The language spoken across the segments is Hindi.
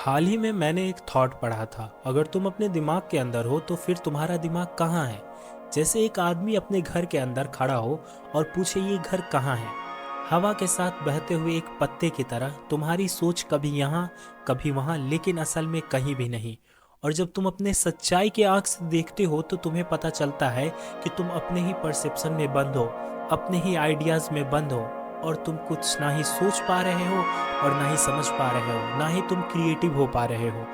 हाल ही में मैंने एक थॉट पढ़ा था, अगर तुम अपने दिमाग के अंदर हो तो फिर तुम्हारा दिमाग कहाँ है। जैसे एक आदमी अपने घर के अंदर खड़ा हो और पूछे ये घर कहाँ है। हवा के साथ बहते हुए एक पत्ते की तरह तुम्हारी सोच कभी यहाँ कभी वहाँ, लेकिन असल में कहीं भी नहीं। और जब तुम अपने सच्चाई के आंख से देखते हो तो तुम्हें पता चलता है कि तुम अपने ही परसेप्शन में बंद हो, अपने ही आइडियाज में बंद हो। और तुम कुछ ना ही सोच पा रहे हो और ना ही समझ पा रहे हो, ना ही तुम क्रिएटिव हो पा रहे हो।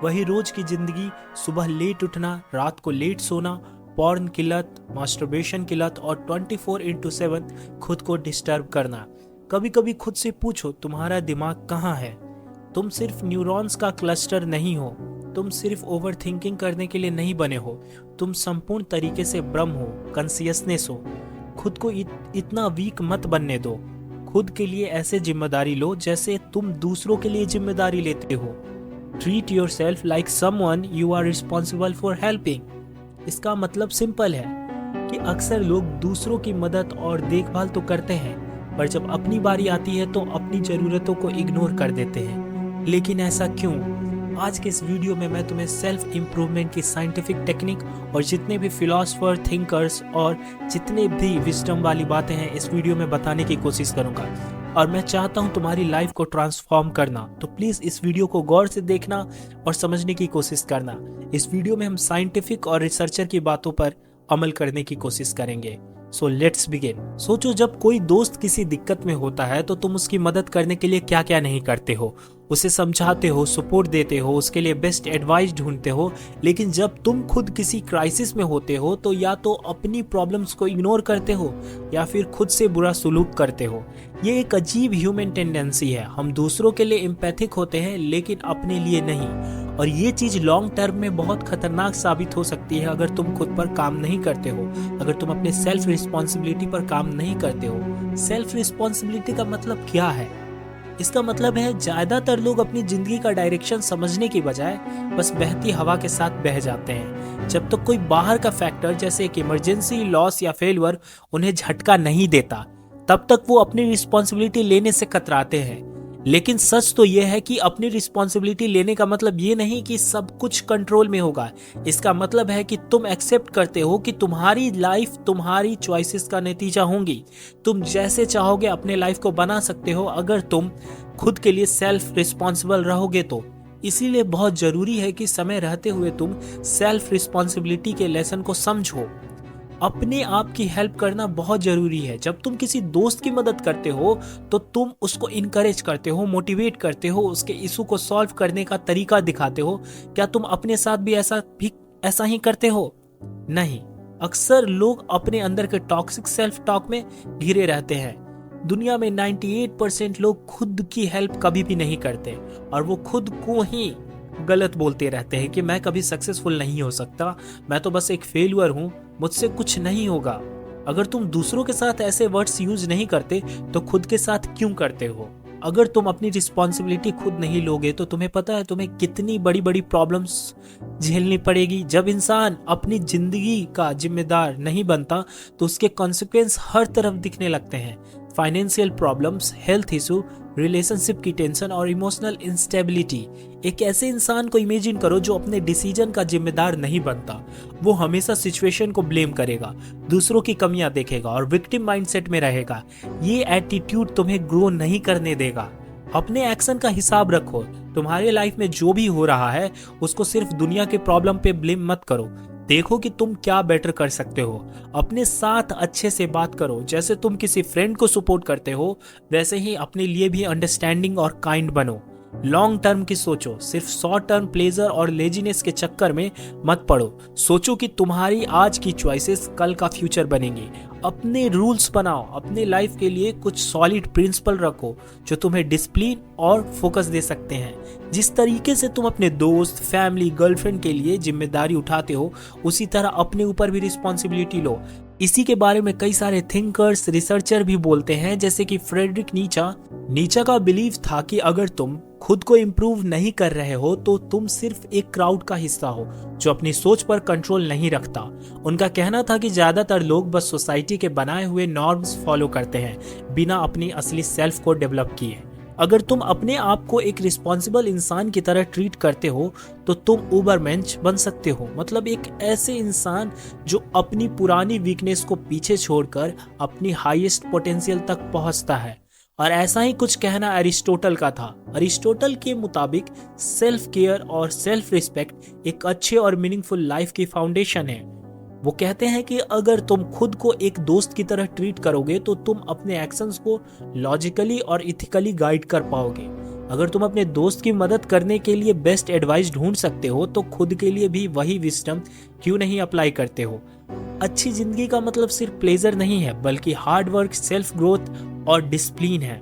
वही रोज की जिंदगी, सुबह लेट उठना, रात को लेट सोना, पॉर्न की लत, मास्टरबेशन की लत और 24/7 खुद को डिस्टर्ब करना। कभी कभी खुद से पूछो, तुम्हारा दिमाग कहाँ है। तुम सिर्फ न्यूरॉन्स का क्लस्टर नहीं हो, तुम सिर्फ ओवर थिंकिंग करने के लिए नहीं बने हो, तुम संपूर्ण तरीके से ब्रह्म हो, कॉन्सियसनेस हो। खुद को इतना वीक मत बनने दो। खुद के लिए ऐसे जिम्मेदारी लो जैसे तुम दूसरों के लिए जिम्मेदारी लेते हो। Treat yourself like someone you are responsible for helping. इसका मतलब सिंपल है कि अक्सर लोग दूसरों की मदद और देखभाल तो करते हैं, पर जब अपनी बारी आती है तो अपनी जरूरतों को इग्नोर कर देते हैं। लेकिन ऐसा क्यों? आज के इस वीडियो में मैं तुम्हें सेल्फ इम्प्रूवमेंट की साइंटिफिक टेक्निक और जितने भी फिलोसफर, थिंकर्स और जितने भी विजडम वाली बातें हैं इस वीडियो में बताने की कोशिश करूंगा। और मैं चाहता हूं तुम्हारी लाइफ को ट्रांसफॉर्म करना, तो प्लीज इस वीडियो को गौर से देखना और समझने की कोशिश करना। इस वीडियो में हम साइंटिफिक और रिसर्चर की बातों पर अमल करने की कोशिश करेंगे। So let's begin. सोचो, जब कोई दोस्त किसी दिक्कत में होता है तो तुम उसकी मदद करने के लिए क्या क्या नहीं करते हो। उसे समझाते हो, सपोर्ट देते हो, उसके लिए बेस्ट एडवाइस ढूंढते हो। लेकिन जब तुम खुद किसी क्राइसिस में होते हो तो या तो अपनी प्रॉब्लम्स को इग्नोर करते हो या फिर खुद से बुरा सलूक करते हो। ये एक अजीब ह्यूमन टेंडेंसी है। हम दूसरों के लिए एम्पैथिक होते हैं लेकिन अपने लिए नहीं। और ये चीज लॉन्ग टर्म में बहुत खतरनाक साबित हो सकती है अगर तुम खुद पर काम नहीं करते हो, अगर तुम अपने सेल्फ रिस्पॉन्सिबिलिटी पर काम नहीं करते हो। सेल्फ रिस्पॉन्सिबिलिटी का मतलब क्या है? इसका मतलब है ज्यादातर लोग अपनी जिंदगी का डायरेक्शन समझने की बजाय बस बहती हवा के साथ बह जाते हैं। जब तक कोई बाहर का फैक्टर जैसे एक इमरजेंसी, लॉस या फेलियर उन्हें झटका नहीं देता, तब तक वो अपनी रिस्पॉन्सिबिलिटी लेने से कतराते हैं। लेकिन सच तो यह है कि अपनी रिस्पॉन्सिबिलिटी लेने का मतलब ये नहीं कि सब कुछ कंट्रोल में होगा। इसका मतलब है कि तुम एक्सेप्ट करते हो कि तुम्हारी लाइफ तुम्हारी चॉइसेस का नतीजा होंगी। तुम जैसे चाहोगे अपने लाइफ को बना सकते हो अगर तुम खुद के लिए सेल्फ रिस्पॉन्सिबल रहोगे तो। इसीलिए बहुत जरूरी है कि समय रहते हुए तुम सेल्फ रिस्पॉन्सिबिलिटी के लेसन को समझो। अपने आप की हेल्प करना बहुत जरूरी है। जब तुम किसी दोस्त की मदद करते हो तो तुम उसको इनकरेज करते हो, मोटिवेट करते हो, उसके इशू को सॉल्व करने का तरीका दिखाते हो। क्या तुम अपने साथ भी ऐसा ही करते हो? नहीं। अक्सर लोग अपने अंदर के टॉक्सिक सेल्फ टॉक में घिरे रहते हैं। दुनिया में 98% लोग खुद की हेल्प कभी भी नहीं करते और वो खुद को ही गलत बोलते रहते हैं कि मैं कभी सक्सेसफुल नहीं हो सकता, मैं तो बस एक फेलियर हूं, मुझसे कुछ नहीं होगा। अगर तुम दूसरों के साथ ऐसे वर्ड्स यूज नहीं करते तो खुद के साथ क्यों करते हो? अगर तुम अपनी रिस्पॉन्सिबिलिटी खुद नहीं लोगे तो तुम्हें पता है तुम्हें कितनी बड़ी बड़ी प्रॉब्लम्स झेलनी पड़ेगी। जब इंसान अपनी जिंदगी का जिम्मेदार नहीं बनता तो उसके कॉन्सिक्वेंस हर तरफ दिखने लगते हैं। Financial problems, health issue, relationship की टेंशन और इमोशनल इंस्टेबिलिटी। एक ऐसे इंसान को इमेजिन करो जो अपने डिसीजन का जिम्मेदार नहीं बनता। वो हमेशा सिचुएशन को ब्लेम करेगा, दूसरों की कमियां देखेगा और विक्टिम माइंडसेट में रहेगा। ये एटीट्यूड तुम्हें ग्रो नहीं करने देगा। अपने एक्शन का हिसाब रखो। तुम्हारे लाइफ में जो भी हो रहा है उसको सिर्फ दुनिया के प्रॉब्लम पे ब्लेम मत करो। देखो कि तुम क्या बेटर कर सकते हो। अपने साथ अच्छे से बात करो। जैसे तुम किसी फ्रेंड को सपोर्ट करते हो वैसे ही अपने लिए भी अंडरस्टैंडिंग और काइंड बनो। लॉन्ग टर्म की सोचो, सिर्फ शॉर्ट टर्म प्लेजर और लेजीनेस के चक्कर में मत पड़ो। सोचो कि तुम्हारी आज की चॉइसेस कल का फ्यूचर बनेंगी। अपने रूल्स बनाओ, अपने लाइफ के लिए कुछ सॉलिड प्रिंसिपल रखो जो तुम्हें डिसिप्लिन और फोकस दे सकते हैं। जिस तरीके से तुम अपने दोस्त, फैमिली, गर्लफ्रेंड के लिए जिम्मेदारी उठाते हो उसी तरह अपने ऊपर भी रिस्पॉन्सिबिलिटी लो। इसी के बारे में कई सारे थिंकर्स, रिसर्चर भी बोलते हैं, जैसे कि फ्रेडरिक नीचा का बिलीव था कि अगर तुम खुद को इम्प्रूव नहीं कर रहे हो तो तुम सिर्फ एक क्राउड का हिस्सा हो जो अपनी सोच पर कंट्रोल नहीं रखता। उनका कहना था कि ज्यादातर लोग बस सोसाइटी के बनाए हुए नॉर्म्स फॉलो करते हैं बिना अपनी असली सेल्फ को डेवलप किए। अगर तुम अपने आप को एक रिस्पॉन्सिबल इंसान की तरह ट्रीट करते हो तो तुम उबरमेंश बन सकते हो, मतलब एक ऐसे इंसान जो अपनी पुरानी वीकनेस को पीछे छोड़कर अपनी हाईएस्ट पोटेंशियल तक पहुंचता है। और ऐसा ही कुछ कहना अरिस्टोटल का था। अरिस्टोटल के मुताबिक सेल्फ केयर और सेल्फ रिस्पेक्ट एक अच्छे और मीनिंगफुल लाइफ की फाउंडेशन है। वो कहते हैं कि अगर तुम खुद को एक दोस्त की तरह ट्रीट करोगे तो तुम अपने एक्शंस को लॉजिकली और इथिकली गाइड कर पाओगे। अगर तुम अपने दोस्त की मदद करने के लिए बेस्ट एडवाइस ढूंढ सकते हो तो खुद के लिए भी वही विजडम क्यों नहीं अप्लाई करते हो। अच्छी जिंदगी का मतलब सिर्फ प्लेजर नहीं है, बल्कि हार्ड वर्क, सेल्फ ग्रोथ और डिसिप्लिन है।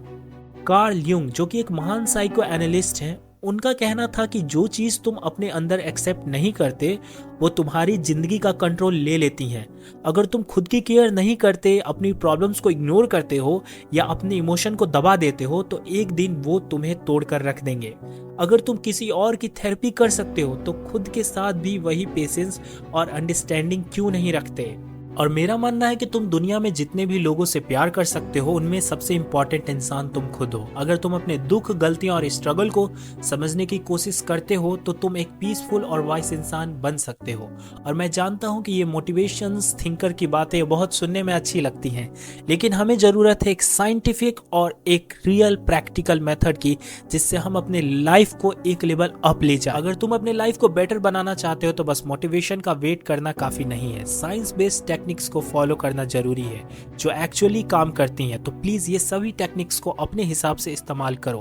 कार्ल यूंग, जो कि एक महान साइको एनालिस्ट हैं, उनका कहना था कि जो चीज तुम अपने अंदर एक्सेप्ट नहीं करते वो तुम्हारी जिंदगी का कंट्रोल ले लेती हैं। अगर तुम खुद की केयर नहीं करते, अपनी प्रॉब्लम्स को इग्नोर करते हो या अपने इमोशन को दबा देते हो तो एक दिन वो तुम्हें तोड़ कर रख देंगे। अगर तुम किसी और की थेरेपी कर सकते हो तो खुद के साथ भी वही पेशेंस और अंडरस्टैंडिंग क्यों नहीं रखते। और मेरा मानना है कि तुम दुनिया में जितने भी लोगों से प्यार कर सकते हो उनमें सबसे इम्पोर्टेंट इंसान तुम खुद हो। अगर तुम अपने दुख, गलतियां और स्ट्रगल को समझने की कोशिश करते हो तो तुम एक पीसफुल और वाइस इंसान बन सकते हो। और मैं जानता हूं कि ये मोटिवेशंस थिंकर की बातें बहुत सुनने में अच्छी लगती हैं, लेकिन हमें जरूरत है एक साइंटिफिक और एक रियल प्रैक्टिकल मेथड की, जिससे हम अपने लाइफ को एक लेवल अप ले जाए। अगर तुम अपने लाइफ को बेटर बनाना चाहते हो तो बस मोटिवेशन का वेट करना काफी नहीं है, साइंस बेस्ड टेक्निक्स को फॉलो करना जरूरी है जो एक्चुअली काम करती हैं। तो प्लीज ये सभी टेक्निक्स को अपने हिसाब से इस्तेमाल करो।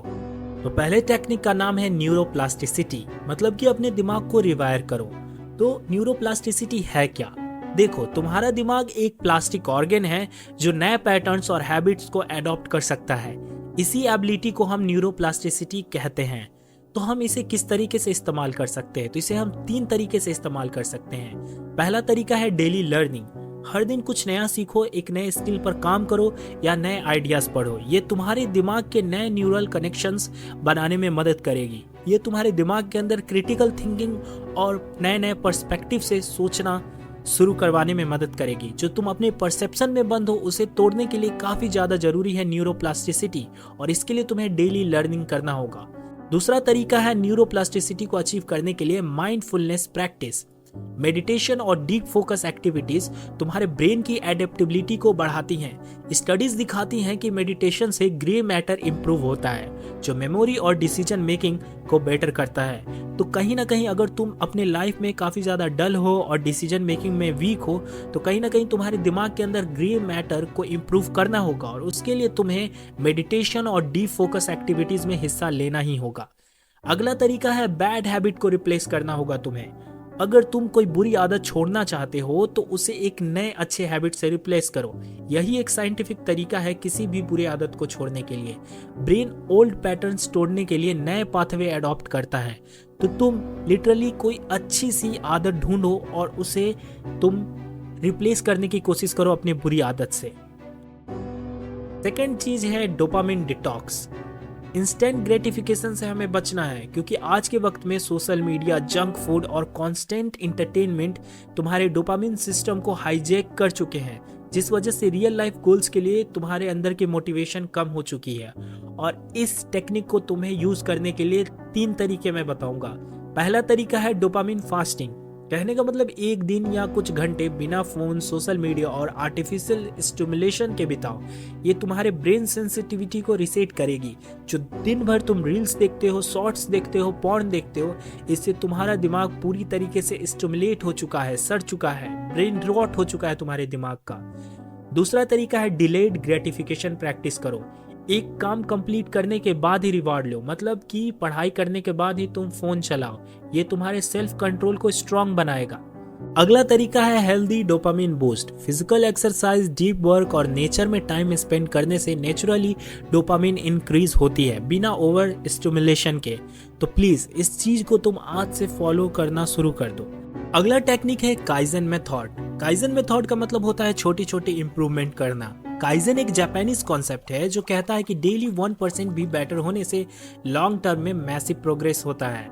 तो पहले टेक्निक का नाम है न्यूरोप्लास्टिसिटी, मतलब कि अपने दिमाग को रिवायर करो। तो न्यूरोप्लास्टिसिटी है क्या? देखो, तुम्हारा दिमाग एक प्लास्टिक ऑर्गन है जो नए पैटर्न्स और हैबिट्स को एडॉप्ट कर सकता है। इसी एबिलिटी को हम न्यूरोप्लास्टिसिटी कहते हैं। तो हम इसे किस तरीके से इस्तेमाल कर सकते हैं? तो इसे हम 3 तरीके से इस्तेमाल कर सकते हैं। पहला तरीका है डेली लर्निंग। हर दिन कुछ नया सीखो, एक नए स्किल पर काम करो या नए आइडियाज पढ़ो। ये तुम्हारे दिमाग के नए न्यूरल कनेक्शंस बनाने में मदद करेगी। ये तुम्हारे दिमाग के अंदर क्रिटिकल थिंकिंग और नए नए पर्सपेक्टिव से सोचना शुरू करवाने में मदद करेगी। जो तुम अपने परसेप्शन में बंद हो उसे तोड़ने के लिए काफी ज्यादा जरूरी है न्यूरोप्लास्टिसिटी, और इसके लिए तुम्हें डेली लर्निंग करना होगा। दूसरा तरीका है न्यूरोप्लास्टिसिटी को अचीव करने के लिए माइंडफुलनेस प्रैक्टिस। मेडिटेशन और डीप फोकस एक्टिविटीज तुम्हारे ब्रेन की एडेप्टेबिलिटी को बढ़ाती हैं। स्टडीज दिखाती हैं कि मेडिटेशन से ग्रे मैटर इंप्रूव होता है, जो मेमोरी और डिसीजन मेकिंग को बेटर करता है। तो कहीं ना कहीं अगर तुम अपने लाइफ में काफी ज्यादा डल हो और डिसीजन मेकिंग में वीक हो तो कहीं ना कहीं तुम्हारे दिमाग के अंदर ग्रे मैटर को इंप्रूव करना होगा, और उसके लिए तुम्हें मेडिटेशन और डीप फोकस एक्टिविटीज में हिस्सा लेना ही होगा। अगला तरीका है बैड हैबिट को रिप्लेस करना होगा तुम्हें। अगर तुम कोई बुरी आदत छोड़ना चाहते हो तो उसे एक नए अच्छे हैबिट से रिप्लेस करो। यही एक साइंटिफिक तरीका है किसी भी बुरी आदत को छोड़ने के लिए। ब्रेन ओल्ड पैटर्न्स तोड़ने के लिए नए पाथवे अडॉप्ट करता है। तो तुम लिटरली कोई अच्छी सी आदत ढूंढो और उसे तुम रिप्लेस करने की कोशिश करो अपनी बुरी आदत से। सेकेंड चीज है डोपामिन डिटॉक्स। इंस्टेंट ग्रेटिफिकेशन से हमें बचना है, क्योंकि आज के वक्त में सोशल मीडिया, जंक फूड और कांस्टेंट एंटरटेनमेंट तुम्हारे डोपामिन सिस्टम को हाईजैक कर चुके हैं, जिस वजह से रियल लाइफ गोल्स के लिए तुम्हारे अंदर की मोटिवेशन कम हो चुकी है। और इस टेक्निक को तुम्हें यूज करने के लिए 3 तरीके मैं बताऊंगा। पहला तरीका है डोपामिन फास्टिंग। कहने का मतलब एक दिन या कुछ घंटे बिना फोन, सोशल मीडिया और आर्टिफिशियल स्टिमुलेशन के बिताओ। ये तुम्हारे ब्रेन सेंसिटिविटी को रीसेट करेगी। जो दिन भर तुम रील्स देखते हो, शॉर्ट्स देखते हो, पॉर्न देखते हो, इससे तुम्हारा दिमाग पूरी तरीके से स्टिमुलेट हो चुका है, सड़ चुका है, ब्रेन रॉट हो चुका है तुम्हारे दिमाग का। दूसरा तरीका है डिलेड ग्रेटिफिकेशन प्रैक्टिस करो। एक काम कंप्लीट करने के बाद ही रिवार्ड लो, मतलब कि पढ़ाई करने के बाद ही तुम फोन चलाओ। ये तुम्हारे सेल्फ कंट्रोल को स्ट्रांग बनाएगा। अगला तरीका है healthy dopamine boost. Physical exercise, deep work और नेचर में टाइम स्पेंड करने से नेचुरली डोपामिन इंक्रीज होती है बिना ओवर स्टिमुलेशन के। तो प्लीज इस चीज को तुम आज से फॉलो करना शुरू कर दो। अगला टेक्निक है काइजन मेथड। काइजन मेथड का मतलब होता है छोटी छोटी इंप्रूवमेंट करना। काइजन एक जापानीज कॉन्सेप्ट है जो कहता है कि डेली 1% भी बेटर होने से लॉन्ग टर्म में मैसिव प्रोग्रेस होता है।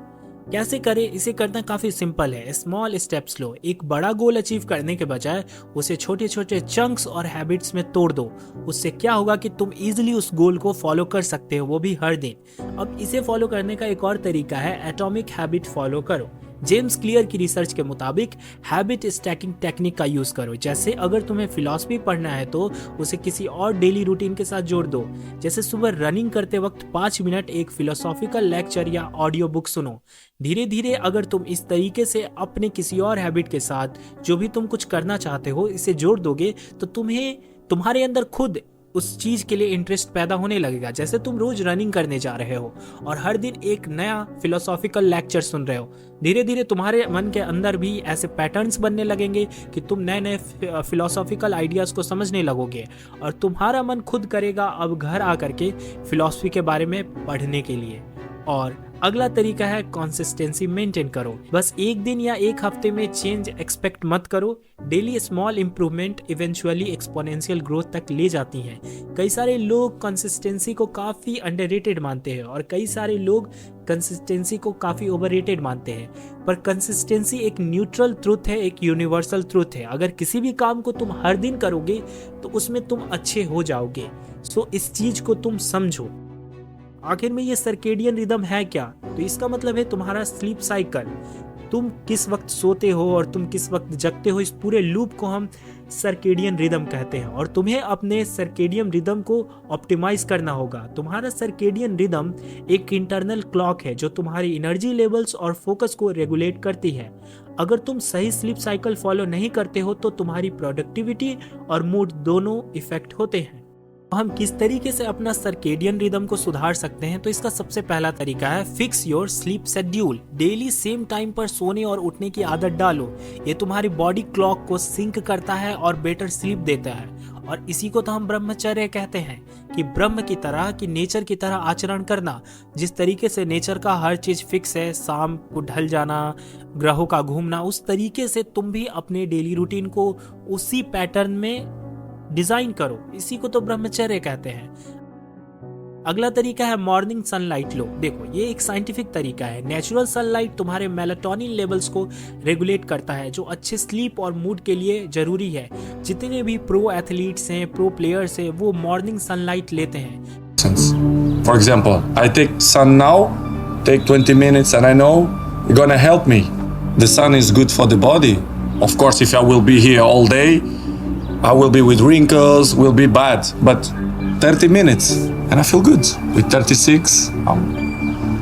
कैसे करें? इसे करना काफी सिंपल है। स्मॉल स्टेप्स लो। एक बड़ा गोल अचीव करने के बजाय उसे छोटे छोटे चंक्स और हैबिट्स में तोड़ दो। उससे क्या होगा कि तुम इजीली उस गोल को फॉलो कर सकते हो, वो भी हर दिन। अब इसे फॉलो करने का एक और तरीका है, एटॉमिक हैबिट फॉलो करो। जेम्स क्लियर की रिसर्च के मुताबिक हैबिट स्टैकिंग टेक्निक का यूज करो। जैसे अगर तुम्हें फिलॉसफी पढ़ना है तो उसे किसी और डेली रूटीन के साथ जोड़ दो। जैसे सुबह रनिंग करते वक्त 5 मिनट एक फिलोसॉफिकल लेक्चर या ऑडियो बुक सुनो। धीरे धीरे अगर तुम इस तरीके से अपने किसी और हैबिट के साथ जो भी तुम कुछ करना चाहते हो इसे जोड़ दोगे तो तुम्हारे अंदर खुद उस चीज के लिए इंटरेस्ट पैदा होने लगेगा। जैसे तुम रोज रनिंग करने जा रहे हो और हर दिन एक नया फिलोसॉफिकल लेक्चर सुन रहे हो, धीरे धीरे तुम्हारे मन के अंदर भी ऐसे पैटर्न्स बनने लगेंगे कि तुम नए नए फिलोसॉफिकल आइडियाज को समझने लगोगे और तुम्हारा मन खुद करेगा अब घर आकर के फिलॉसफी के बारे में पढ़ने के लिए। और अगला तरीका है कंसिस्टेंसी मेंटेन करो। बस एक दिन या एक हफ्ते में चेंज एक्सपेक्ट मत करो। Daily small improvement eventually exponential growth तक ले जाती हैं। कई सारे लोग कंसिस्टेंसी को काफ़ी अंडररेटेड मानते हैं और कई सारे लोग कंसिस्टेंसी को काफ़ी ओवररेटेड मानते हैं। पर कंसिस्टेंसी एक न्यूट्रल ट्रूथ है, एक यूनिवर्सल ट्रूथ है। अगर किसी भी काम को तुम हर दिन करोगे तो उसमें तुम अच्छे हो जाओगे। सो इस चीज़ को तुम समझो। आखिर में ये सर्केडियन रिदम है क्या? तो इसका मतलब है तुम्हारा स्लीप साइकिल। तुम किस वक्त सोते हो और तुम किस वक्त जगते हो, इस पूरे लूप को हम सर्केडियन रिदम कहते हैं। और तुम्हें अपने सर्केडियन रिदम को ऑप्टिमाइज करना होगा। तुम्हारा सर्केडियन रिदम एक इंटरनल क्लॉक है जो तुम्हारी एनर्जी लेवल्स और फोकस को रेगुलेट करती है। अगर तुम सही स्लीप साइकिल फॉलो नहीं करते हो तो तुम्हारी प्रोडक्टिविटी और मूड दोनों इफेक्ट होते हैं। हम किस तरीके से अपना सर्केडियन रिदम को सुधार सकते हैं? तो इसका सबसे पहला तरीका है fix your sleep schedule. Daily same time पर सोने और उठने की आदत डालो। ये तुम्हारी बॉडी क्लॉक को सिंक करता है और बेटर स्लीप देता है। और इसी को तो हम ब्रह्मचर्य कहते हैं कि ब्रह्म की तरह, कि नेचर की तरह आचरण करना। जिस तरीके से नेचर का हर चीज फिक्स है, शाम को ढल जाना, ग्रहों का घूमना, उस तरीके से तुम भी अपने डेली रूटीन को उसी पैटर्न में डिजाइन करो। इसी को तो ब्रह्मचर्य कहते हैं। अगला तरीका है मॉर्निंग सनलाइट लो। देखो ये एक साइंटिफिक तरीका है। नेचुरल सनलाइट तुम्हारे मेलाटोनिन लेवल्स को रेगुलेट करता है जो अच्छे स्लीप और मूड के लिए जरूरी है। जितने भी प्रो एथलीट्स हैं, प्रो प्लेयर्स हैं, वो मॉर्निंग सनलाइट लेते हैं। For example, I take sun now, take 20 minutes and I know it's gonna help me. The sun is good for the body. Of course, if I will be here all day, I will be with wrinkles, will be bad. But 30 minutes and I feel good. With 36,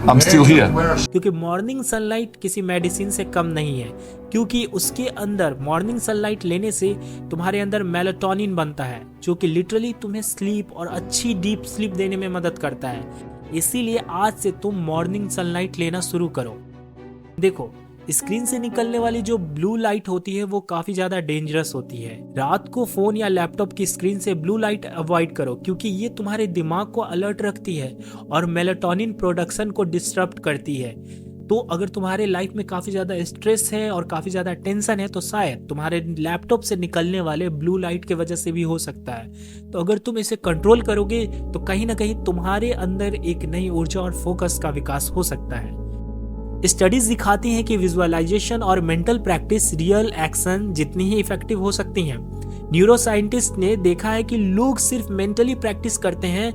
I'm still here. क्योंकि मॉर्निंग सनलाइट किसी मेडिसिन से कम नहीं है, क्योंकि उसके अंदर मॉर्निंग सनलाइट लेने से तुम्हारे अंदर मेलाटोनिन बनता है जो कि लिटरली तुम्हें स्लीप और अच्छी डीप स्लीप देने में मदद करता है। इसीलिए आज से तुम मॉर्निंग सनलाइट लेना शुरू करो। देखो स्क्रीन से निकलने वाली जो ब्लू लाइट होती है वो काफी ज्यादा डेंजरस होती है। रात को फोन या लैपटॉप की स्क्रीन से ब्लू लाइट अवॉइड करो क्योंकि ये तुम्हारे दिमाग को अलर्ट रखती है और मेलाटोनिन प्रोडक्शन को डिस्टर्ब करती है। तो अगर तुम्हारे लाइफ में काफी ज्यादा स्ट्रेस है और काफी ज्यादा टेंशन है तो शायद तुम्हारे लैपटॉप से निकलने वाले ब्लू लाइट की वजह से भी हो सकता है। तो अगर तुम इसे कंट्रोल करोगे तो कहीं ना कहीं तुम्हारे अंदर एक नई ऊर्जा और फोकस का विकास हो सकता है। स्टडीज दिखाती हैं कि विजुअलाइजेशन और मेंटल प्रैक्टिस रियल एक्शन जितनी ही इफेक्टिव हो सकती हैं। न्यूरो साइंटिस्ट ने देखा है कि लोग सिर्फ मेंटली प्रैक्टिस करते हैं,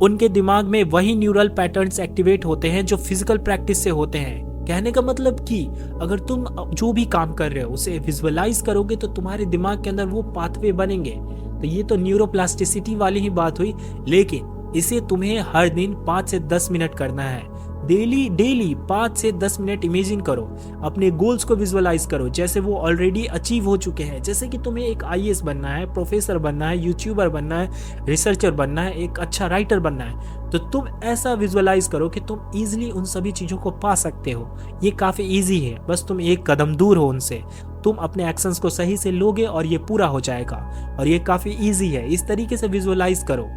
उनके दिमाग में वही न्यूरल पैटर्न्स एक्टिवेट होते हैं जो फिजिकल प्रैक्टिस से होते हैं। कहने का मतलब कि अगर तुम जो भी काम कर रहे हो उसे विजुअलाइज करोगे तो तुम्हारे दिमाग के अंदर वो पाथवे बनेंगे। तो ये तो न्यूरोप्लास्टिसिटी वाली ही बात हुई, लेकिन इसे तुम्हें हर दिन 5 से 10 मिनट करना है। डेली 5 से 10 मिनट इमेजिन करो, अपने गोल्स को विजुअलाइज करो जैसे वो ऑलरेडी अचीव हो चुके हैं। जैसे कि तुम्हें एक आईएएस बनना है, प्रोफेसर बनना है, यूट्यूबर बनना है, रिसर्चर बनना है, एक अच्छा राइटर बनना है, तो तुम ऐसा विजुअलाइज करो कि तुम इजीली उन सभी चीजों को पा सकते हो। ये काफी इजी है, बस तुम एक कदम दूर हो उनसे। तुम अपने एक्शंस को सही से लोगे और ये पूरा हो जाएगा और ये काफी इजी है। इस तरीके से विजुअलाइज करो।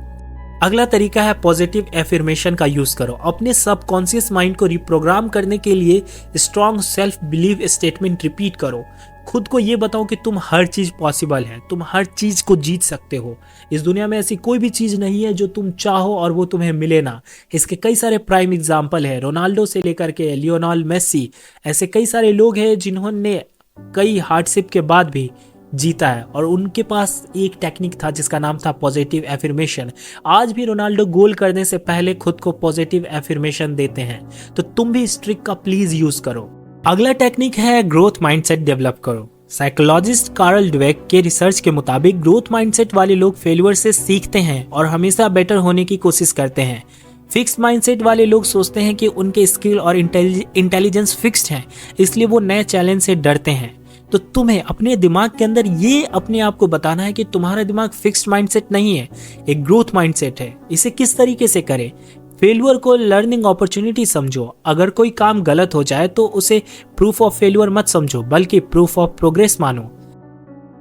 अगला तरीका है पॉजिटिव एफर्मेशन का यूज करो। अपने सबकॉन्शियस माइंड को रिप्रोग्राम करने के लिए strong self believe statement repeat करो। खुद को ये बताओ कि तुम हर चीज पॉसिबल है, तुम हर चीज को जीत सकते हो। इस दुनिया में ऐसी कोई भी चीज नहीं है जो तुम चाहो और वो तुम्हें मिले ना। इसके कई सारे प्राइम एग्जाम्पल है, रोनाल्डो से लेकर के लियोनेल मेसी, ऐसे कई सारे लोग हैं जिन्होंने कई हार्डशिप के बाद भी जीता है और उनके पास एक टेक्निक था जिसका नाम था पॉजिटिव एफर्मेशन। आज भी रोनाल्डो गोल करने से पहले खुद को पॉजिटिव एफर्मेशन देते हैं, तो तुम भी इस ट्रिक का प्लीज यूज करो। अगला टेक्निक है ग्रोथ माइंडसेट डेवलप करो। साइकोलॉजिस्ट कार्ल ड्वेक के रिसर्च के मुताबिक ग्रोथ माइंडसेट वाले लोग फेलियर से सीखते हैं और हमेशा बेटर होने की कोशिश करते हैं। फिक्स्ड माइंडसेट वाले लोग सोचते हैं कि उनके स्किल और इंटेलिजेंस फिक्स्ड है, इसलिए वो नए चैलेंज से डरते हैं। तो तुम्हें अपने दिमाग के अंदर ये अपने आप को बताना है कि तुम्हारा दिमाग फिक्स्ड माइंडसेट नहीं है, एक ग्रोथ माइंडसेट है। इसे किस तरीके से करें? फेलियर को लर्निंग अपॉर्चुनिटी समझो। अगर कोई काम गलत हो जाए तो उसे प्रूफ ऑफ फेलियर मत समझो, बल्कि प्रूफ ऑफ प्रोग्रेस मानो।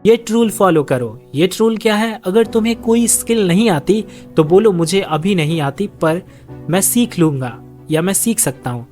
ये रूल फॉलो करो। ये रूल क्या है? अगर तुम्हें कोई स्किल नहीं आती तो बोलो मुझे अभी नहीं आती, पर मैं सीख लूंगा या मैं सीख सकता हूँ।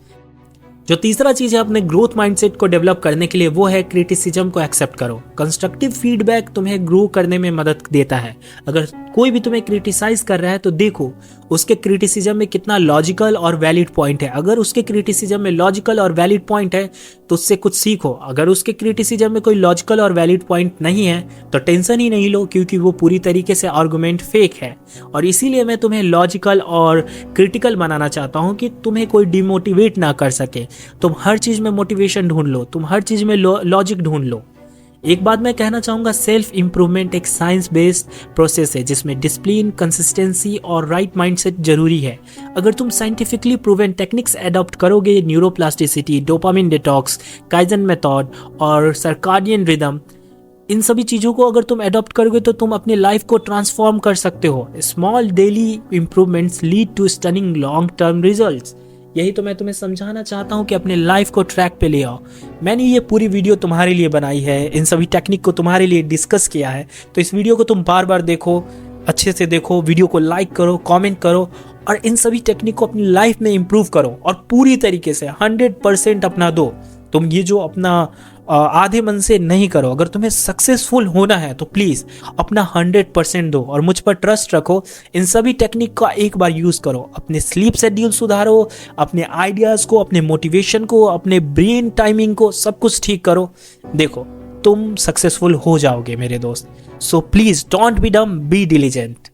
जो तीसरा चीज है अपने ग्रोथ माइंडसेट को डेवलप करने के लिए, वो है क्रिटिसिज्म को एक्सेप्ट करो। कंस्ट्रक्टिव फीडबैक तुम्हें ग्रो करने में मदद देता है। अगर कोई भी तुम्हें क्रिटिसाइज कर रहा है तो देखो उसके क्रिटिसिज्म में कितना लॉजिकल और वैलिड पॉइंट है। अगर उसके क्रिटिसिज्म में लॉजिकल और वैलिड पॉइंट है तो उससे कुछ सीखो। अगर उसके क्रिटिसिज्म में कोई लॉजिकल और वैलिड पॉइंट नहीं है तो टेंशन ही नहीं लो, क्योंकि वो पूरी तरीके से आर्गुमेंट फेक है। और इसीलिए मैं तुम्हें लॉजिकल और क्रिटिकल बनाना चाहता हूँ कि तुम्हें कोई डिमोटिवेट ना कर सके। तुम हर चीज में मोटिवेशन ढूंढ लो, तुम हर चीज में लॉजिक ढूंढ लो। एक बात मैं कहना चाहूंगा, सेल्फ इंप्रूवमेंट एक साइंस बेस्ड प्रोसेस है जिसमें डिसिप्लिन, कंसिस्टेंसी और राइट माइंडसेट जरूरी है। अगर तुम साइंटिफिकली प्रूवन टेक्निक्स अडॉप्ट करोगे, neuroplasticity, dopamine detox, kaizen method और सर्काडियन रिदम, इन सभी चीज़ों को अगर तुम अडॉप्ट करोगे तो तुम अपनी लाइफ को ट्रांसफॉर्म कर सकते हो। Small daily improvements lead to stunning long term results. यही तो मैं तुम्हें समझाना चाहता हूँ कि अपने लाइफ को ट्रैक पे ले आओ। मैंने ये पूरी वीडियो तुम्हारे लिए बनाई है, इन सभी टेक्निक को तुम्हारे लिए डिस्कस किया है, तो इस वीडियो को तुम बार बार देखो, अच्छे से देखो, वीडियो को लाइक करो, कमेंट करो और इन सभी टेक्निक को अपनी लाइफ में इंप्रूव करो और पूरी तरीके से 100% अपना दो। तुम ये जो अपना आधे मन से नहीं करो। अगर तुम्हें सक्सेसफुल होना है तो प्लीज अपना 100% दो और मुझ पर ट्रस्ट रखो। इन सभी टेक्निक का एक बार यूज करो। अपने स्लीप शेड्यूल सुधारो, अपने आइडियाज को, अपने मोटिवेशन को, अपने ब्रेन टाइमिंग को, सब कुछ ठीक करो। देखो तुम सक्सेसफुल हो जाओगे मेरे दोस्त। So please don't be dumb, be diligent.